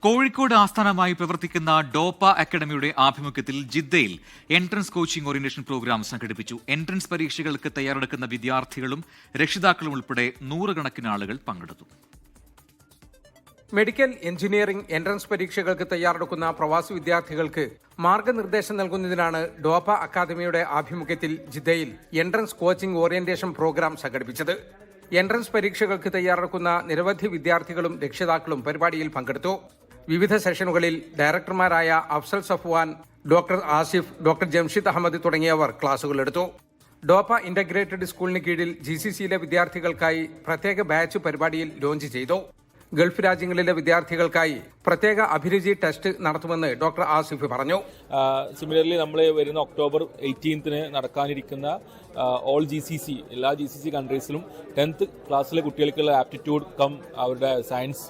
കോഴിക്കോട് ആസ്ഥാനമായി പ്രവർത്തിക്കുന്ന ഡോപ്പ അക്കാദമിയുടെ ആഭിമുഖ്യത്തിൽ ജിദ്ദയിൽ എൻട്രൻസ് കോച്ചിംഗ് ഓറിയന്റേഷൻ പ്രോഗ്രാം സംഘടിപ്പിച്ചു. എൻട്രൻസ് പരീക്ഷകൾക്ക് തയ്യാറെടുക്കുന്ന വിദ്യാർത്ഥികളും രക്ഷിതാക്കളും ഉൾപ്പെടെ നൂറുകണക്കിന് ആളുകൾ പങ്കെടുത്തു. മെഡിക്കൽ, എഞ്ചിനീയറിംഗ് എൻട്രൻസ് പരീക്ഷകൾക്ക് തയ്യാറെടുക്കുന്ന പ്രവാസി വിദ്യാർത്ഥികൾക്ക് മാർഗനിർദ്ദേശം നൽകുന്നതിനാണ് ഡോപ്പ അക്കാദമിയുടെ ആഭിമുഖ്യത്തിൽ ജിദ്ദയിൽ എൻട്രൻസ് കോച്ചിംഗ് ഓറിയന്റേഷൻ പ്രോഗ്രാം സംഘടിപ്പിച്ചത്. എൻട്രൻസ് പരീക്ഷകൾക്ക് തയ്യാറെടുക്കുന്ന നിരവധി വിദ്യാർത്ഥികളും രക്ഷിതാക്കളും പരിപാടിയിൽ പങ്കെടുത്തു. വിവിധ സെഷനുകളിൽ ഡയറക്ടർമാരായ അഫ്സൽ സഫ്വാൻ, ഡോക്ടർ ആസിഫ്, ഡോക്ടർ ജംഷിദ് അഹമ്മദ് തുടങ്ങിയവർ ക്ലാസുകളെടുത്തു. ഡോപ്പ ഇന്റഗ്രേറ്റഡ് സ്കൂളിന് കീഴിൽ GCCയിലെ വിദ്യാർത്ഥികൾക്കായി പ്രത്യേക ബാച്ച് പരിപാടിയിൽ ലോഞ്ച് ചെയ്തു. ഗൾഫ് രാജ്യങ്ങളിലെ വിദ്യാർത്ഥികൾക്കായി പ്രത്യേക അഭിരുചി ടെസ്റ്റ് നടത്തുമെന്ന് ഡോക്ടർ ആസിഫ് പറഞ്ഞു. സിമിലർലി നമ്മൾ വരുന്ന ഒക്ടോബർ 18 നടക്കാനിരിക്കുന്ന ഓൾ GCC എല്ലാ GCC കൺട്രീസിലും 10th ക്ലാസ്സിലെ കുട്ടികൾക്കുള്ള ആപ്റ്റിറ്റ്യൂഡ് കം അവരുടെ സയൻസ്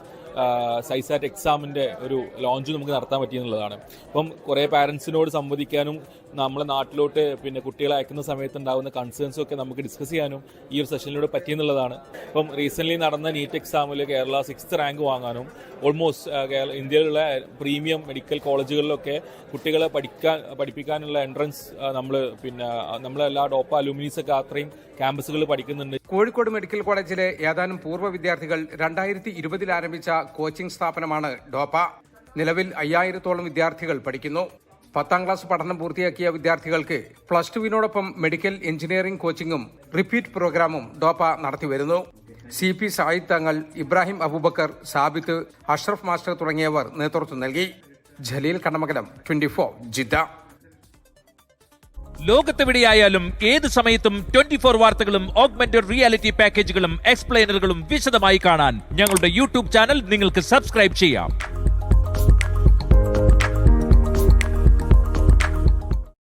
സൈസാറ്റ് എക്സാമിൻ്റെ ഒരു ലോഞ്ച് നമുക്ക് നടത്താൻ പറ്റിയെന്നുള്ളതാണ്. അപ്പം കുറേ പാരൻസിനോട് സംവദിക്കാനും നമ്മളെ നാട്ടിലോട്ട് കുട്ടികളെ അയക്കുന്ന സമയത്ത് ഉണ്ടാകുന്ന കൺസേൺസും ഒക്കെ നമുക്ക് ഡിസ്കസ് ചെയ്യാനും ഈ ഒരു സെഷനിലൂടെ പറ്റിയെന്നുള്ളതാണ്. ഇപ്പം റീസെൻ്റ്ലി നടന്ന നീറ്റ് എക്സാമിൽ കേരള 6th റാങ്ക് വാങ്ങാനും ഓൾമോസ്റ്റ് ഇന്ത്യയിലുള്ള പ്രീമിയം മെഡിക്കൽ കോളേജുകളിലൊക്കെ കുട്ടികളെ പഠിപ്പിക്കാനുള്ള എൻട്രൻസ് നമ്മളെല്ലാ ഡോപ്പ അലൂമിനീസൊക്കെ അത്രയും ക്യാമ്പസുകളിൽ പഠിക്കുന്നുണ്ട്. കോഴിക്കോട് മെഡിക്കൽ കോളേജിലെ ഏതാനും പൂർവ്വ വിദ്യാർത്ഥികൾ 2020 ആരംഭിച്ച കോച്ചിംഗ് സ്ഥാപനമാണ് ഡോപ്പ. നിലവിൽ 5000-ഓളം വിദ്യാർത്ഥികൾ പഠിക്കുന്നു. 10ാം ക്ലാസ് പഠനം പൂർത്തിയാക്കിയ വിദ്യാർത്ഥികൾക്ക് +2വിനോടൊപ്പം മെഡിക്കൽ, എഞ്ചിനീയറിംഗ് കോച്ചിങ്ങും റിപ്പീറ്റ് പ്രോഗ്രാമും ഡോപ്പ നടത്തിവരുന്നു. CP സായിദ് തങ്ങൾ, ഇബ്രാഹിം അബൂബക്കർ, സാബിത്ത്, അഷ്റഫ് മാസ്റ്റർ തുടങ്ങിയവർ നേതൃത്വം നൽകി. ജലീൽ കണ്ണമംഗലം, 24 ജിദ്ദ. ലോകത്തെവിടെയായാലും ഏത് സമയത്തും 24 വാർത്തകളും ഓഗ്മെന്റഡ് റിയാലിറ്റി പാക്കേജുകളും എക്സ്പ്ലെയിനറുകളും വിശദമായി കാണാൻ ഞങ്ങളുടെ YouTube ചാനൽ നിങ്ങൾക്ക് സബ്സ്ക്രൈബ് ചെയ്യാം.